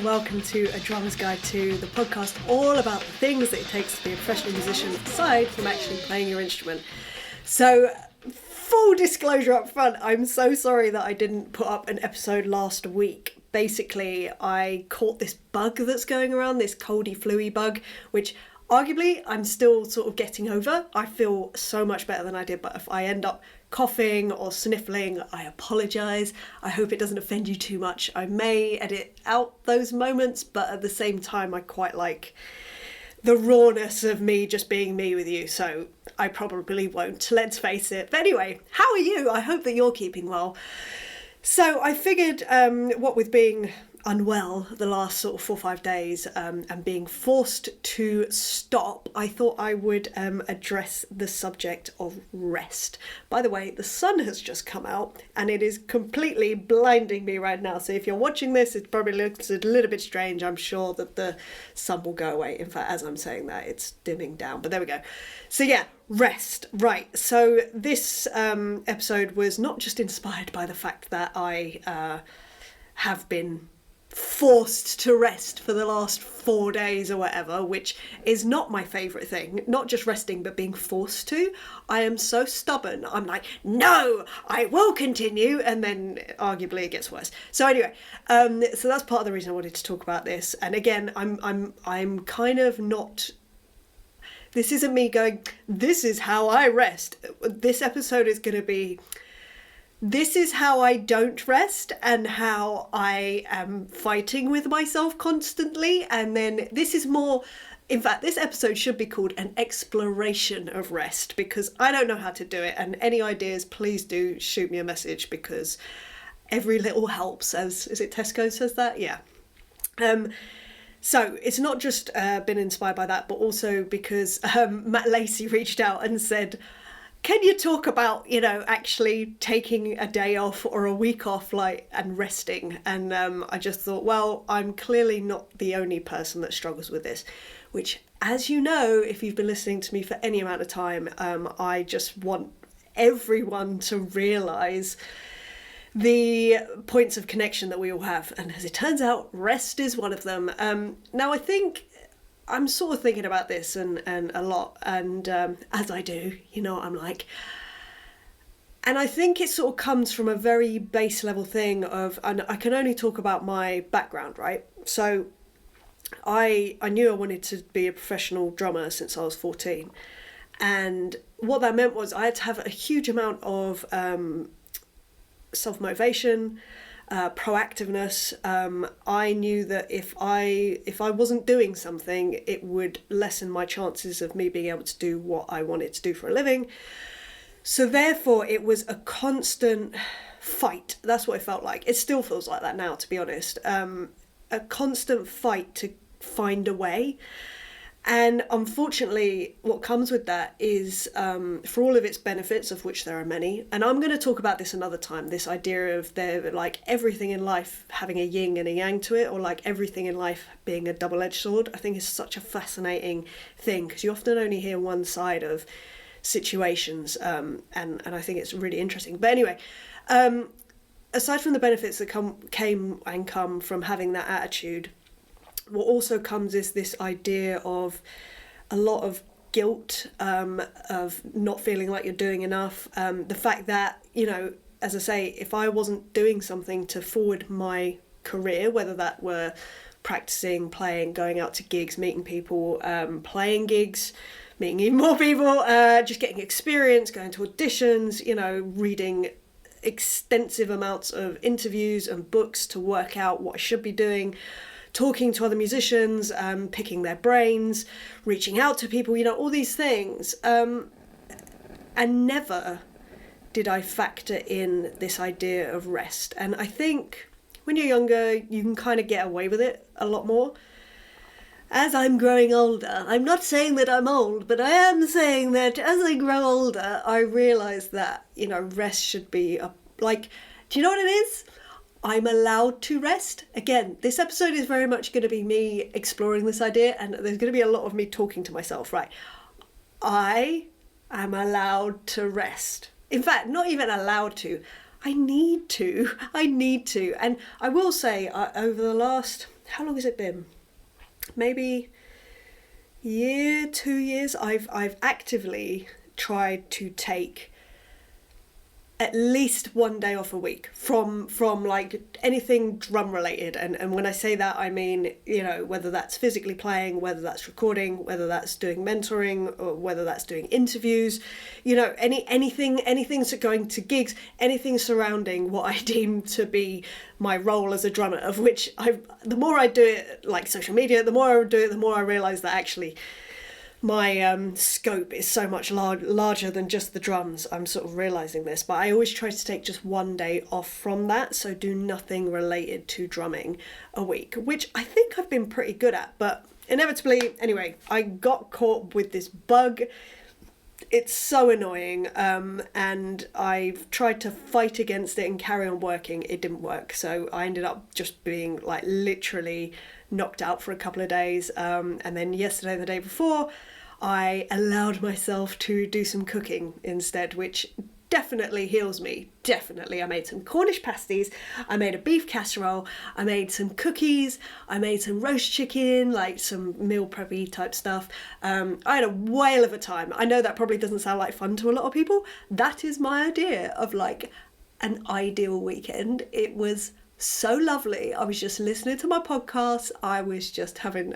and welcome to A Drummer's Guide to, the podcast all about the things that it takes to be a professional musician aside from actually playing your instrument. So, full disclosure up front, I'm so sorry that I didn't put up an episode last week. Basically, I caught this bug that's going around, this coldy flu-y bug, which arguably I'm still sort of getting over. I feel so much better than I did, but if I end up coughing or sniffling, I apologise. I hope it doesn't offend you too much. I may edit out those moments, but at the same time I quite like the rawness of me just being me with you, so I probably won't, let's face it. But anyway, how are you? I hope that you're keeping well. So I figured, what with being unwell the last sort of 4 or 5 days and being forced to stop, I thought I would address the subject of rest. By the way, the sun has just come out and it is completely blinding me right now. So if you're watching this, it probably looks a little bit strange. I'm sure that the sun will go away. In fact, as I'm saying that, it's dimming down, but there we go. So yeah, rest. Right. So this episode was not just inspired by the fact that I have been forced to rest for the last 4 days or whatever, which is not my favourite thing. Not just resting, but being forced to. I am so stubborn. I'm like, no, I will continue, and then arguably it gets worse. So anyway, so that's part of the reason I wanted to talk about this. And again, I'm kind of not. This isn't me going, this is how I rest. This episode is going to be, this is how I don't rest and how I am fighting with myself constantly. And then this is more, in fact, this episode should be called an exploration of rest, because I don't know how to do it. And any ideas, please do shoot me a message, because every little helps, as, is it Tesco says that? Yeah. So it's not just been inspired by that, but also because Matt Lacey reached out and said, can you talk about, actually taking a day off or a week off, and resting? And I just thought, well, I'm clearly not the only person that struggles with this, which, as you know, if you've been listening to me for any amount of time, I just want everyone to realise the points of connection that we all have. And as it turns out, rest is one of them. Now, I think I'm sort of thinking about this and a lot, and as I do, I'm like, and I think it sort of comes from a very base level thing of, and I can only talk about my background, right? So I knew I wanted to be a professional drummer since I was 14, and what that meant was I had to have a huge amount of self-motivation, proactiveness. I knew that if I wasn't doing something, it would lessen my chances of me being able to do what I wanted to do for a living. So therefore it was a constant fight. That's what it felt like. It still feels like that now, to be honest. A constant fight to find a way. And unfortunately, what comes with that is, for all of its benefits, of which there are many, and I'm going to talk about this another time, this idea of everything in life having a yin and a yang to it, or everything in life being a double-edged sword, I think is such a fascinating thing, because you often only hear one side of situations, and I think it's really interesting. But anyway, aside from the benefits that come from having that attitude, what also comes is this idea of a lot of guilt, of not feeling like you're doing enough. The fact that, as I say, if I wasn't doing something to forward my career, whether that were practicing, playing, going out to gigs, meeting people, playing gigs, meeting even more people, just getting experience, going to auditions, reading extensive amounts of interviews and books to work out what I should be doing, talking to other musicians, picking their brains, reaching out to people, all these things. And never did I factor in this idea of rest. And I think when you're younger, you can kind of get away with it a lot more. As I'm growing older, I'm not saying that I'm old, but I am saying that as I grow older, I realise that, rest should be do you know what it is? I'm allowed to rest. Again, this episode is very much going to be me exploring this idea, and there's going to be a lot of me talking to myself, right? I am allowed to rest. In fact, not even allowed to. I need to. And I will say, over the last how long has it been? Maybe year, 2 years, I've actively tried to take at least one day off a week from like anything drum related, and when I say that, I mean, you know, whether that's physically playing, whether that's recording, whether that's doing mentoring, or whether that's doing interviews, you know, anything's going to gigs, anything surrounding what I deem to be my role as a drummer, of which the more I do it, like social media, the more I do it, the more I realise that actually my scope is so much larger than just the drums. I'm sort of realising this, but I always try to take just one day off from that, so do nothing related to drumming a week, which I think I've been pretty good at, but inevitably, anyway, I got caught with this bug. It's so annoying, and I've tried to fight against it and carry on working. It didn't work, so I ended up just being like literally knocked out for a couple of days, and then yesterday and the day before I allowed myself to do some cooking instead, which definitely heals me. Definitely. I made some Cornish pasties, I made a beef casserole, I made some cookies, I made some roast chicken, like some meal preppy type stuff. I had a whale of a time. I know that probably doesn't sound like fun to a lot of people. That is my idea of like an ideal weekend. It was so lovely. I was just listening to my podcast. I was just having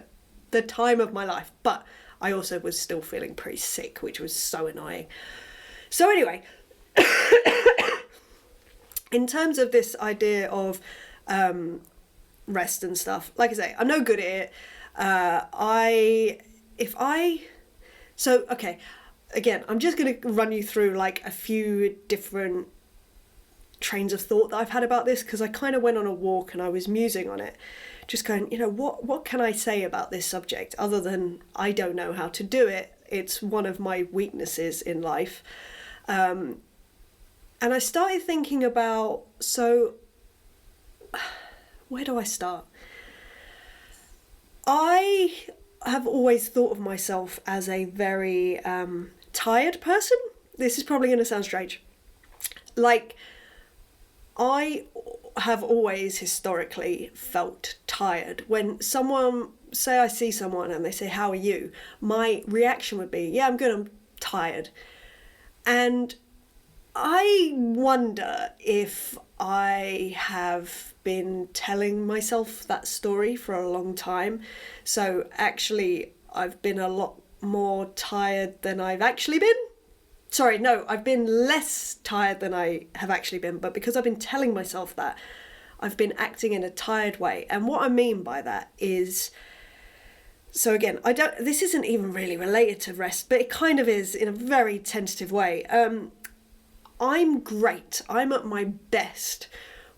the time of my life, but I also was still feeling pretty sick, which was so annoying. So anyway, in terms of this idea of rest and stuff, like I say, I'm no good at it. Okay, again, I'm just going to run you through like a few different trains of thought that I've had about this, because I kind of went on a walk and I was musing on it, just going, you know, what can I say about this subject other than I don't know how to do it. It's one of my weaknesses in life. And I started thinking about, so where do I start? I have always thought of myself as a very tired person. This is probably going to sound strange. Like, I have always historically felt tired. When someone, say I see someone and they say, how are you? My reaction would be, yeah, I'm good, I'm tired. And I wonder if I have been telling myself that story for a long time. So actually, I've been a lot more tired than I've actually been. Sorry, no, I've been less tired than I have actually been, but because I've been telling myself that, I've been acting in a tired way. And what I mean by that is, so again, this isn't even really related to rest, but it kind of is in a very tentative way. I'm great. I'm at my best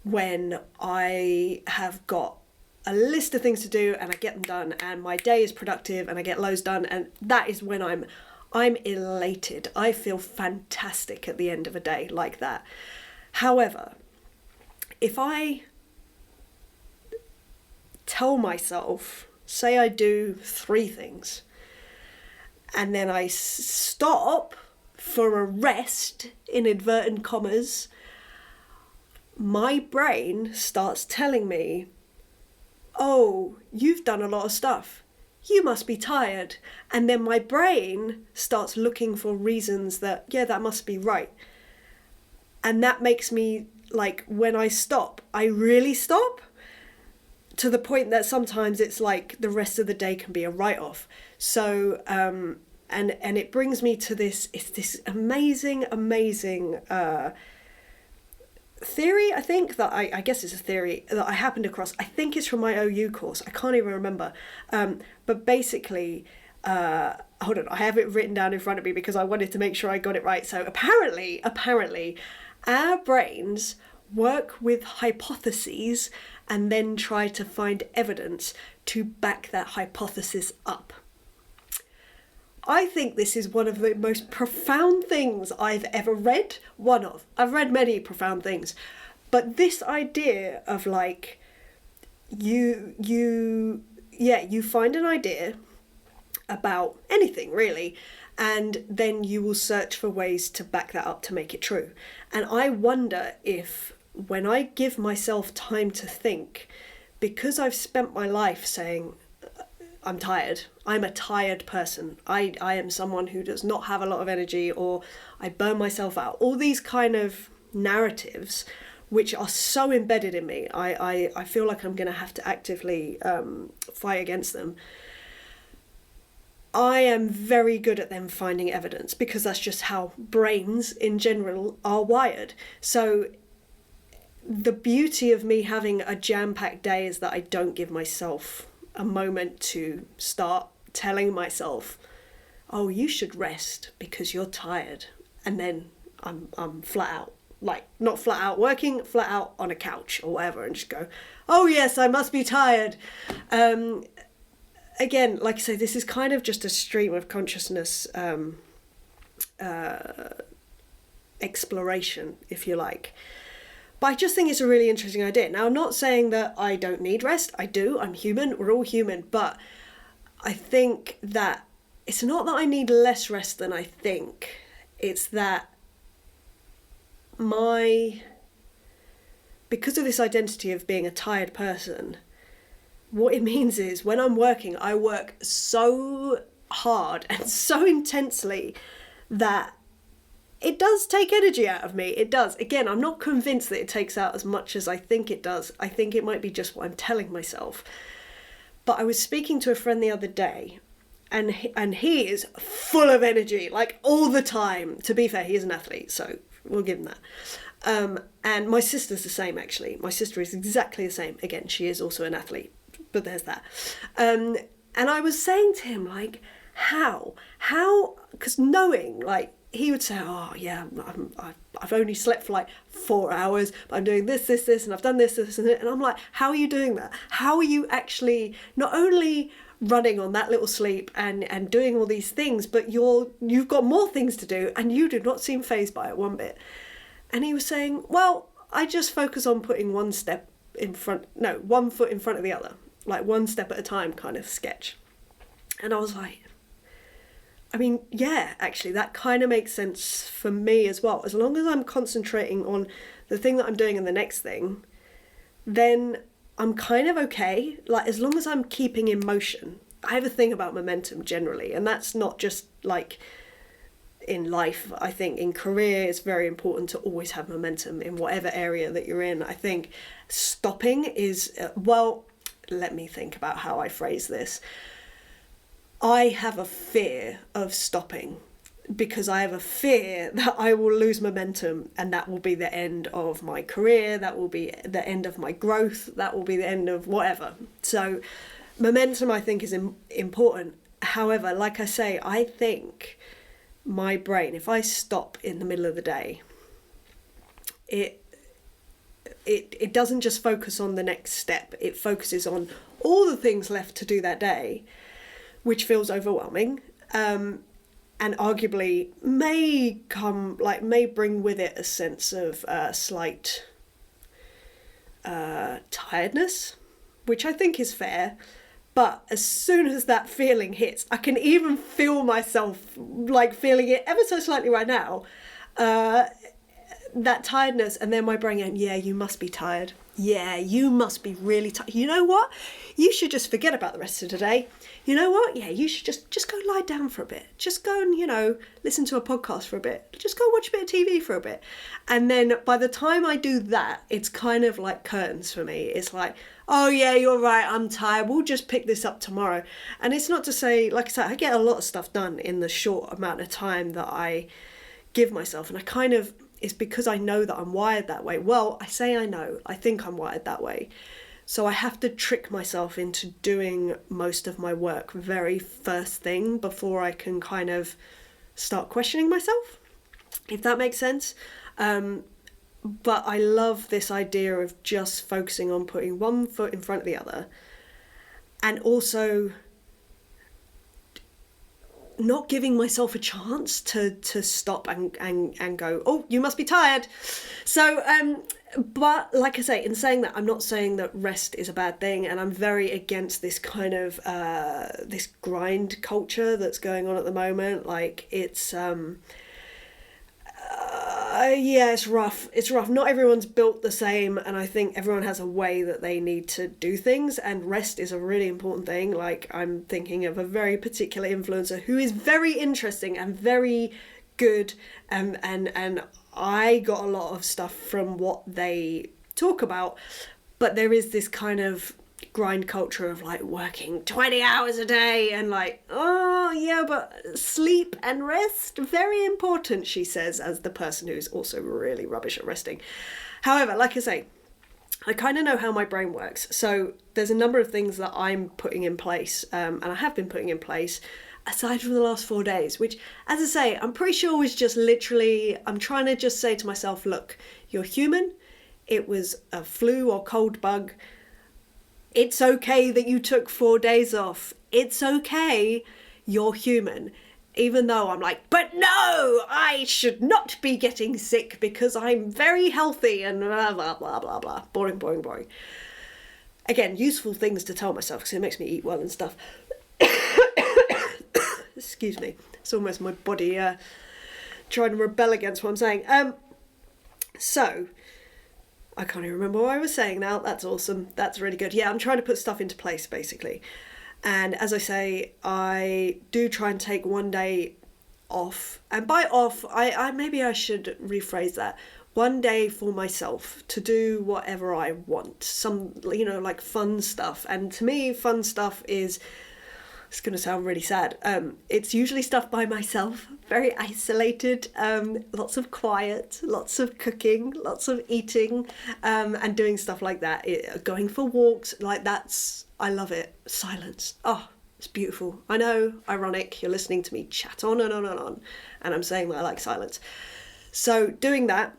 when I have got a list of things to do and I get them done and my day is productive and I get loads done, and that is when I'm elated. I feel fantastic at the end of a day like that. However, if I tell myself, say I do 3 things, and then I stop for a rest, in inverted commas, my brain starts telling me, oh, you've done a lot of stuff. You must be tired. And then my brain starts looking for reasons that, yeah, that must be right. And that makes me, like, when I stop, I really stop, to the point that sometimes it's like the rest of the day can be a write-off. So, and it brings me to this amazing theory, I think, that I guess it's a theory that I happened across. I think it's from my OU course. I can't even remember. But basically, hold on, I have it written down in front of me because I wanted to make sure I got it right. So apparently, our brains work with hypotheses and then try to find evidence to back that hypothesis up. I think this is one of the most profound things I've ever read. I've read many profound things, but this idea of like, you find an idea about anything really, and then you will search for ways to back that up to make it true. And I wonder if, when I give myself time to think, because I've spent my life saying, I'm tired. I'm a tired person. I am someone who does not have a lot of energy, or I burn myself out. All these kind of narratives, which are so embedded in me, I feel like I'm going to have to actively fight against them. I am very good at them finding evidence, because that's just how brains in general are wired. So the beauty of me having a jam-packed day is that I don't give myself a moment to start telling myself, oh, you should rest because you're tired. And then I'm flat out, like not flat out working, flat out on a couch or whatever, and just go, oh yes, I must be tired. Again, like I say, this is kind of just a stream of consciousness exploration, if you like. But I just think it's a really interesting idea. Now, I'm not saying that I don't need rest. I do. I'm human. We're all human. But I think that it's not that I need less rest than I think. It's that because of this identity of being a tired person, what it means is when I'm working, I work so hard and so intensely that it does take energy out of me. It does. Again, I'm not convinced that it takes out as much as I think it does. I think it might be just what I'm telling myself. But I was speaking to a friend the other day, and he is full of energy, like all the time. To be fair, he is an athlete, so we'll give him that. And my sister's the same, actually. My sister is exactly the same. Again, she is also an athlete, but there's that. And I was saying to him, like, how? Because knowing, like, he would say, oh yeah, I've only slept for like 4 hours, but I'm doing this, and I've done this, and I'm like, how are you doing that? How are you actually not only running on that little sleep and doing all these things, but you've got more things to do, and you do not seem fazed by it one bit. And he was saying, well, I just focus on putting one foot in front of the other, like one step at a time kind of sketch. And I was like, I mean, yeah, actually, that kind of makes sense for me as well. As long as I'm concentrating on the thing that I'm doing and the next thing, then I'm kind of okay. Like, as long as I'm keeping in motion. I have a thing about momentum generally, and that's not just like in life. I think in career, it's very important to always have momentum in whatever area that you're in. I think stopping is, let me think about how I phrase this. I have a fear of stopping, because I have a fear that I will lose momentum, and that will be the end of my career, that will be the end of my growth, that will be the end of whatever. So momentum, I think, is important. However, like I say, I think my brain, if I stop in the middle of the day, it doesn't just focus on the next step, it focuses on all the things left to do that day, which feels overwhelming, and arguably may bring with it a sense of slight tiredness, which I think is fair. But as soon as that feeling hits, I can even feel myself like feeling it ever so slightly right now, that tiredness, and then my brain going, yeah, you must be tired. Yeah, you must be really tired. You know what? You should just forget about the rest of the day. You know what? Yeah, you should just go lie down for a bit. Just go and, listen to a podcast for a bit. Just go watch a bit of TV for a bit. And then by the time I do that, it's kind of like curtains for me. It's like, oh yeah, you're right, I'm tired. We'll just pick this up tomorrow. And it's not to say, like I said, I get a lot of stuff done in the short amount of time that I give myself. And it's because I know that I'm wired that way. Well, I say I know. I think I'm wired that way. So I have to trick myself into doing most of my work very first thing before I can kind of start questioning myself, if that makes sense. But I love this idea of just focusing on putting one foot in front of the other, and also not giving myself a chance to stop and go, oh, you must be tired. So, but like I say, in saying that, I'm not saying that rest is a bad thing, and I'm very against this kind of, this grind culture that's going on at the moment. Like, it's, Yeah, it's rough. It's rough. Not everyone's built the same, and I think everyone has a way that they need to do things, and rest is a really important thing. Like, I'm thinking of a very particular influencer who is very interesting and very good, and I got a lot of stuff from what they talk about, but there is this kind of grind culture of like working 20 hours a day and like, oh yeah, but sleep and rest, very important, she says, as the person who's also really rubbish at resting. However, like I say, I kind of know how my brain works, so there's a number of things that I'm putting in place, and I have been putting in place aside from the last 4 days, which, as I say, I'm pretty sure was just literally, I'm trying to just say to myself, look, you're human, it was a flu or cold bug. It's okay that you took 4 days off. It's okay. You're human. Even though I'm like, but no, I should not be getting sick because I'm very healthy and blah, blah, blah, blah, blah. Boring, boring, boring. Again, useful things to tell myself because it makes me eat well and stuff. Excuse me. It's almost my body trying to rebel against what I'm saying. So, I can't even remember what I was saying now. That's awesome. That's really good. Yeah, I'm trying to put stuff into place, basically. And as I say, I do try and take 1 day off. And by off, I maybe I should rephrase that. 1 day for myself to do whatever I want. Some, like fun stuff. And to me, fun stuff is... It's going to sound really sad. It's usually stuff by myself, very isolated, lots of quiet, lots of cooking, lots of eating, and doing stuff like that. Going for walks, like I love it. Silence. Oh, it's beautiful. I know, ironic, you're listening to me chat on and on and on, and I'm saying that I like silence. So doing that,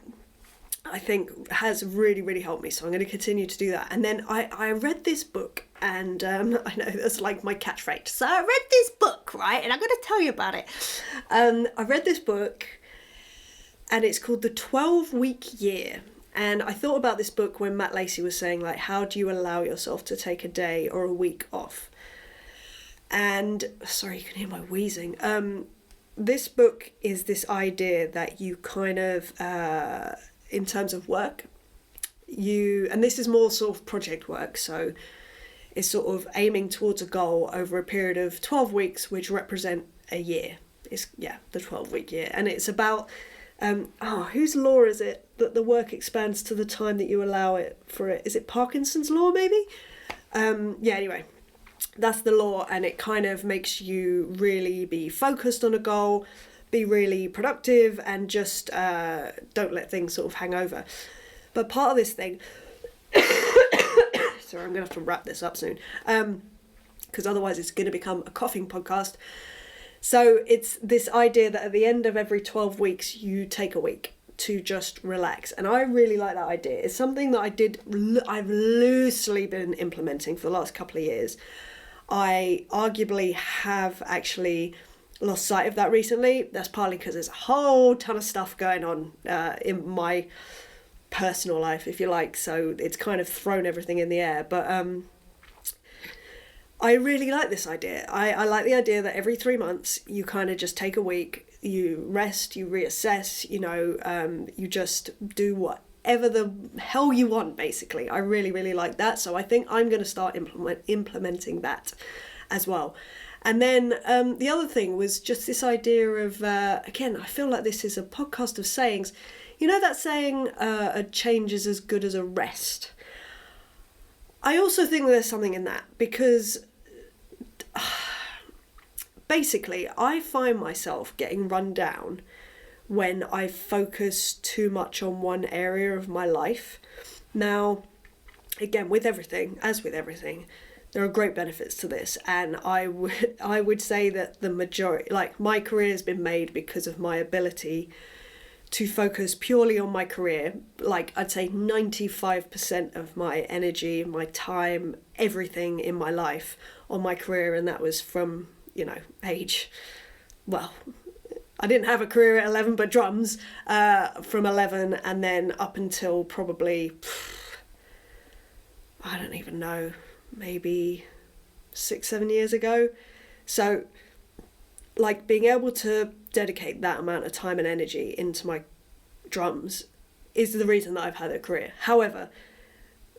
I think, has really, really helped me. So I'm going to continue to do that. And then I read this book, and I know that's like my catchphrase. So I read this book, right? And I'm going to tell you about it. I read this book, and it's called The 12-Week Year. And I thought about this book when Matt Lacey was saying, like, how do you allow yourself to take a day or a week off? And, sorry, you can hear my wheezing. This book is this idea that you kind of... in terms of work, and this is more sort of project work, so it's sort of aiming towards a goal over a period of 12 weeks, which represent a year. It's, the 12-week year. And it's about, whose law is it that the work expands to the time that you allow it for it? Is it Parkinson's law, maybe? Anyway, that's the law, and it kind of makes you really be focused on a goal, be really productive, and just don't let things sort of hang over. But part of this thing, sorry, I'm going to have to wrap this up soon, because otherwise it's going to become a coughing podcast. So it's this idea that at the end of every 12 weeks, you take a week to just relax. And I really like that idea. It's something that I've loosely been implementing for the last couple of years. I arguably have actually lost sight of that recently. That's partly because there's a whole ton of stuff going on in my personal life, if you like, so it's kind of thrown everything in the air. But I really like this idea. I like the idea that every 3 months you kind of just take a week, you rest, you reassess, you just do whatever the hell you want, basically. I really, really like that. So I think I'm going to start implementing that as well. And then the other thing was just this idea of, again, I feel like this is a podcast of sayings. You know that saying, a change is as good as a rest? I also think there's something in that, because basically I find myself getting run down when I focus too much on one area of my life. Now, again, with everything, as with everything, there are great benefits to this, and I would say that the majority, like, my career has been made because of my ability to focus purely on my career. Like, I'd say 95% of my energy, my time, everything in my life on my career, and that was from, age, well, I didn't have a career at 11, but drums, from 11, and then up until probably, I don't even know, maybe 6-7 years ago. So, like, being able to dedicate that amount of time and energy into my drums is the reason that I've had a career. However,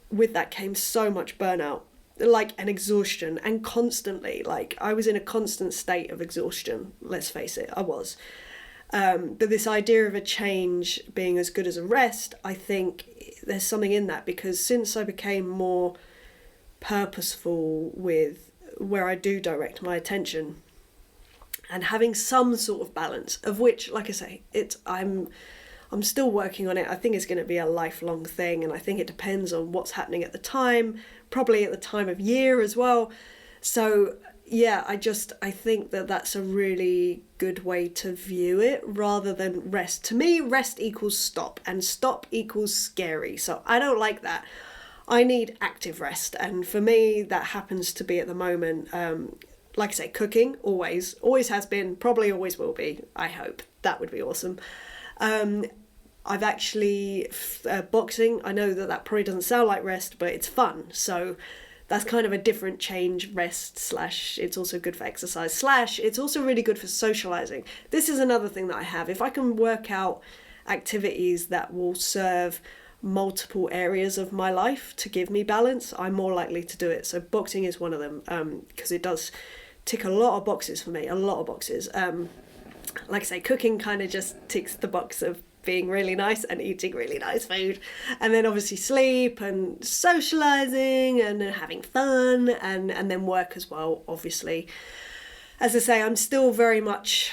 with that came so much burnout, like, and exhaustion, and constantly, like, I was in a constant state of exhaustion, let's face it, I was. But this idea of a change being as good as a rest, I think there's something in that, because since I became more purposeful with where I do direct my attention and having some sort of balance, of which, like I say, I'm still working on it. I think it's going to be a lifelong thing, and I think it depends on what's happening at the time, probably at the time of year as well. So yeah, I think that that's a really good way to view it, rather than rest. To me, rest equals stop, and stop equals scary. So I don't like that. I need active rest, and for me that happens to be at the moment, like I say, cooking, always has been, probably always will be, I hope. That would be awesome. I've actually, boxing, I know that probably doesn't sound like rest, but it's fun, so that's kind of a different change, rest / it's also good for exercise / it's also really good for socializing. This is another thing that I have. If I can work out activities that will serve multiple areas of my life to give me balance, I'm more likely to do it. So boxing is one of them, because it does tick a lot of boxes for me, a lot of boxes. Like I say, cooking kind of just ticks the box of being really nice and eating really nice food, and then obviously sleep and socializing and having fun, and then work as well, obviously. As I say, I'm still very much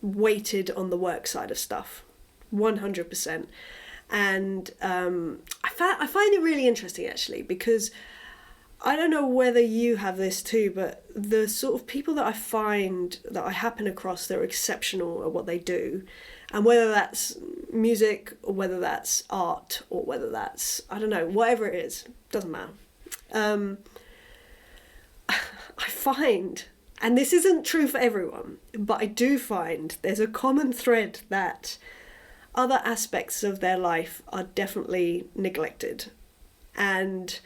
weighted on the work side of stuff, 100%. And I find it really interesting, actually, because I don't know whether you have this too, but the sort of people that I find, that I happen across, that are exceptional at what they do, and whether that's music or whether that's art or whether that's, I don't know, whatever it is, doesn't matter. I find, and this isn't true for everyone, but I do find there's a common thread that other aspects of their life are definitely neglected. And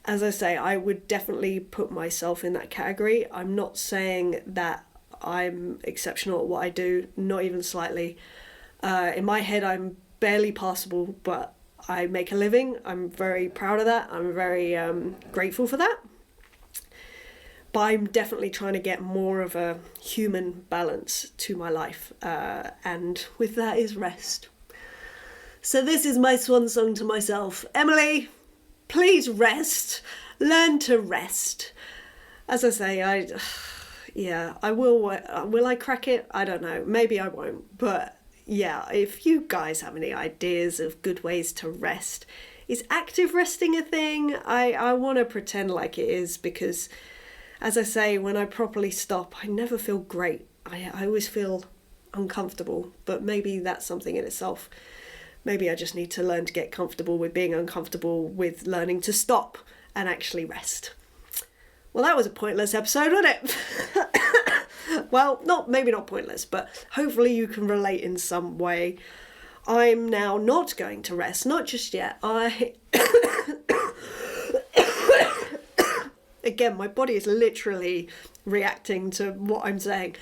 as I say, I would definitely put myself in that category. I'm not saying that I'm exceptional at what I do, not even slightly. In my head, I'm barely passable, but I make a living. I'm very proud of that. I'm very grateful for that. But I'm definitely trying to get more of a human balance to my life. And with that is rest. So this is my swan song to myself. Emily, please rest. Learn to rest. As I say, I will. Will I crack it? I don't know. Maybe I won't. But yeah, if you guys have any ideas of good ways to rest, is active resting a thing? I want to pretend like it is, because, as I say, when I properly stop, I never feel great. I always feel uncomfortable. But maybe that's something in itself. Maybe I just need to learn to get comfortable with being uncomfortable, with learning to stop and actually rest. Well, that was a pointless episode, wasn't it? Well, maybe not pointless, but hopefully you can relate in some way. I'm now not going to rest, not just yet. Again, my body is literally reacting to what I'm saying.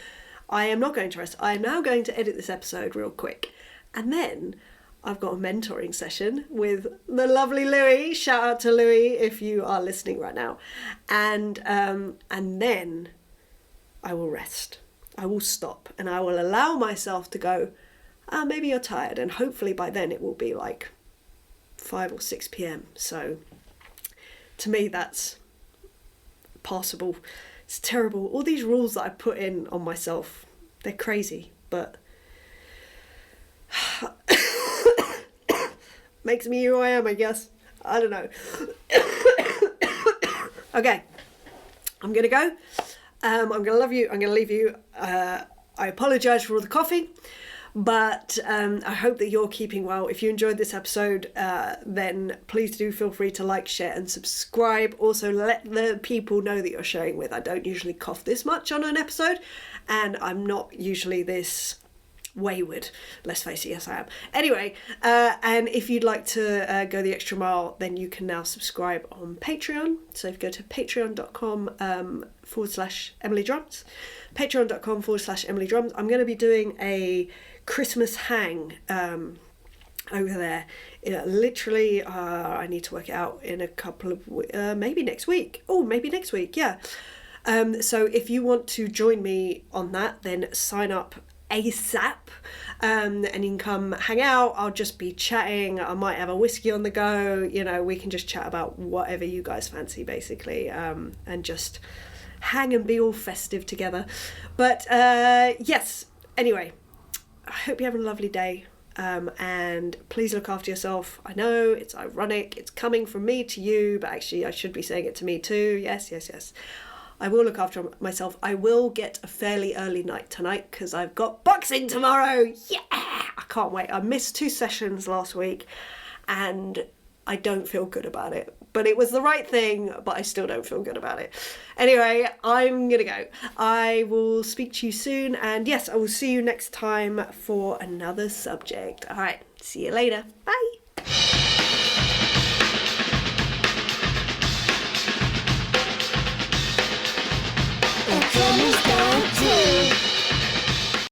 I am not going to rest. I am now going to edit this episode real quick. And then I've got a mentoring session with the lovely Louis. Shout out to Louis if you are listening right now. And then I will rest. I will stop, and I will allow myself to go, maybe you're tired. And hopefully by then it will be like 5 or 6 p.m. So to me, that's possible. It's terrible. All these rules that I put in on myself, they're crazy, but makes me who I am, I guess. I don't know. Okay, I'm gonna go. I'm gonna love you. I'm gonna leave you. I apologise for all the coffee, but I hope that you're keeping well. If you enjoyed this episode, then please do feel free to like, share and subscribe. Also, let the people know that you're sharing with. I don't usually cough this much on an episode, and I'm not usually this wayward, let's face it. Yes, I am. Anyway, and if you'd like to go the extra mile, then you can now subscribe on Patreon. So if you go to patreon.com/Emily Drums, patreon.com/Emily Drums, I'm going to be doing a Christmas hang over there. Literally, I need to work it out in a couple of maybe next week. Oh, maybe next week, yeah. So if you want to join me on that, then sign up ASAP, and you can come hang out. I'll just be chatting. I might have a whiskey on the go. You know, we can just chat about whatever you guys fancy, basically, and just hang and be all festive together. But yes, anyway, I hope you're having a lovely day. And please look after yourself. I know it's ironic, it's coming from me to you, but actually I should be saying it to me too. Yes. I will look after myself. I will get a fairly early night tonight because I've got boxing tomorrow. Yeah, I can't wait. I missed 2 sessions last week and I don't feel good about it. But it was the right thing, but I still don't feel good about it. Anyway, I'm gonna go. I will speak to you soon, and yes, I will see you next time for another subject. All right, see you later. Bye.